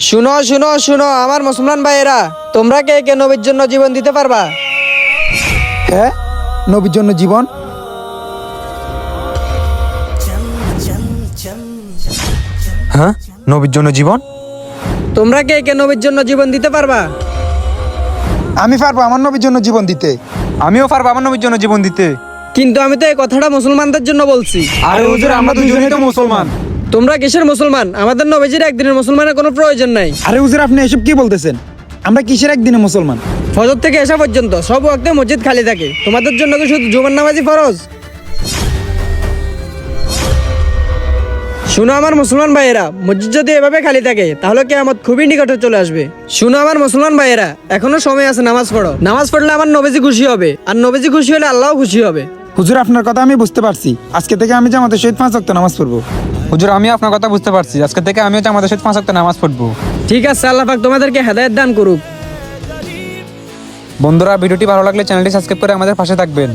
শুনো শুনো শুনো আমার মুসলমান ভাইয়েরা, তোমরা কে কে নবীর জন্য জীবন দিতে পারবা? হ্যাঁ, নবীর জন্য জীবন। হ্যাঁ, নবীর জন্য জীবন। তোমরা কে কে নবীর জন্য জীবন দিতে পারবা? আমি পারবো আমার নবীর জন্য জীবন দিতে। আমিও পারবো আমার নবীর জন্য জীবন দিতে। কিন্তু আমি তো এই কথাটা মুসলমানদের জন্য বলছি। আরে হুজুর, আমরা দুইজনেই তো মুসলমান। তোমরা কিসের মুসলমান? আমাদের নবীজির একদিনের মুসলমানের কোনো প্রয়োজন নাই। আরে হুজুর, আপনি এসব কি বলতেছেন? আমরা কিসের একদিনে মুসলমান? ফজর থেকে এসা পর্যন্ত সব ওয়াক্তে মসজিদ খালি থাকে, তোমাদের জন্য কি শুধু জুমার নামাজই ফরজ? শুনো আমার মুসলমান ভাইয়েরা, মসজিদ যদি এভাবে খালি থাকে তাহলে কিয়ামত খুবই নিকটে চলে আসবে। শুনো আমার মুসলমান ভাইয়েরা, এখনো সময় আছে, নামাজ পড়ো। নামাজ পড়লে আমার নবীজি খুশি হবে, আর নবীজি খুশি হলে আল্লাহও খুশি হবে। হুজুর, আপনার কথা আমি বুঝতে পারছি। আজকে থেকে আমি জামাতের সহিত 5 ওয়াক্ত নামাজ পড়বো। হুজুর, আমি আপনার কথা বুঝতে পারছি। আজকে থেকে আমিও আমাদের সাথে 5 ওয়াক্ত নামাজ পড়বো। ঠিক আছে, আল্লাহ পাক তোমাদেরকে হেদায়েত দান করুক। বন্ধুরা, ভিডিওটি ভালো লাগলে চ্যানেলটি সাবস্ক্রাইব করে আমাদের পাশে থাকবেন।